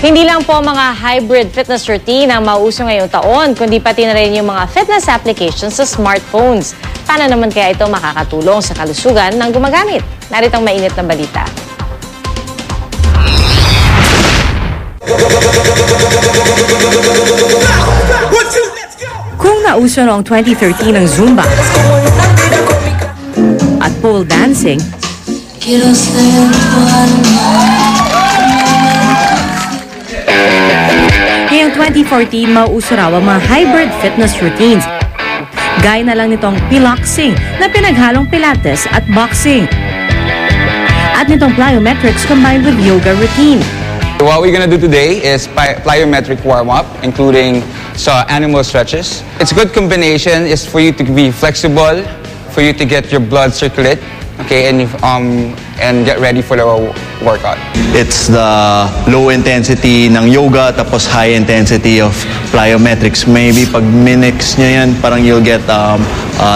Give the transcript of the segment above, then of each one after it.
Hindi lang po mga hybrid fitness routine ang mauuso ngayong taon, kundi pati na rin yung mga fitness applications sa smartphones. Paano naman kaya ito makakatulong sa kalusugan ng gumagamit? Narito ang mainit na balita. Kung nauso noong 2013 ang Zumba at pole dancing, ngayong 2014 mauuso raw ang mga hybrid fitness routines. Gaya na lang nitong piloxing na pinaghalong pilates at boxing. At nitong plyometrics combined with yoga routine. What we're gonna do today is plyometric warm-up, including animal stretches. It's a good combination. It's for you to be flexible, for you to get your blood circulate, okay, and get ready for the workout. It's the low intensity ng yoga tapos high intensity of plyometrics. Maybe pag minix nyo yan, parang you'll get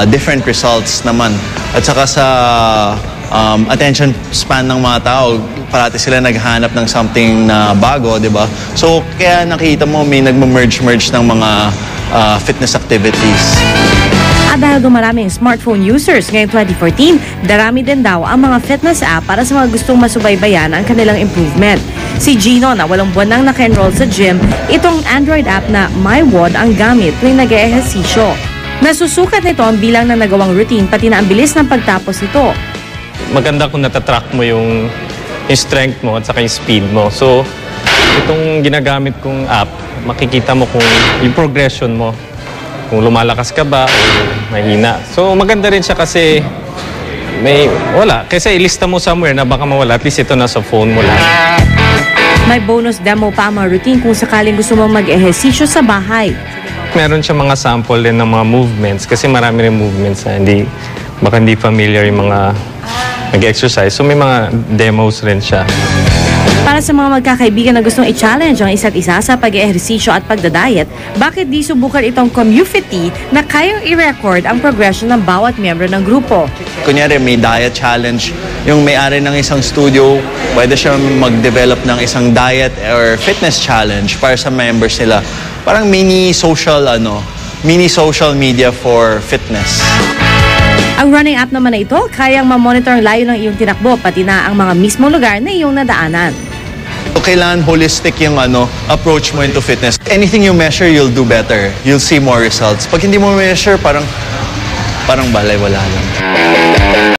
different results naman. At saka sa attention span ng mga tao, parati sila naghanap ng something na bago, di ba? So, kaya nakita mo may nagme-merge ng mga fitness activities. At dahil dumarami ang smartphone users ngayong 2014, darami din daw ang mga fitness app para sa mga gustong masubaybayan ang kanilang improvement. Si Gino na 8 buwan nang naka-enroll sa gym, itong Android app na MyWOD ang gamit tuwing nag-eehersisyo. Nasusukat nito ang bilang ng nagawang routine pati na ang bilis ng pagtapos ito. Maganda kung natatrack mo yung strength mo at saka yung speed mo. So, itong ginagamit kong app, makikita mo kung yung progression mo. Kung lumalakas ka ba o mahina. So, maganda rin siya kasi wala. Kasi ilista mo somewhere na baka mawala. At least ito nasa phone mo lang. May bonus demo pa ang mga routine kung sakaling gusto mong mag-ehersisyo sa bahay. Meron siya mga sample din ng mga movements kasi marami rin movements na baka hindi familiar yung mga nag-exercise. So may mga demos rin siya. Para sa mga magkakaibigan na gustong i-challenge ang isa't isa sa pag-ehersisyo at pagdadiet, bakit di subukan itong Comufity na kayang i-record ang progression ng bawat miyembro ng grupo? Kunyari may diet challenge, yung may-ari ng isang studio, pwede siya mag-develop ng isang diet or fitness challenge para sa members nila. Parang mini social media for fitness. Ang running app naman na ito, kayang ma-monitor ang layo ng iyong tinakbo, pati na ang mga mismong lugar na iyong nadaanan. So, kailangan holistic yung approach mo into fitness. Anything you measure, you'll do better. You'll see more results. Pag hindi mo measure, parang balay, wala lang.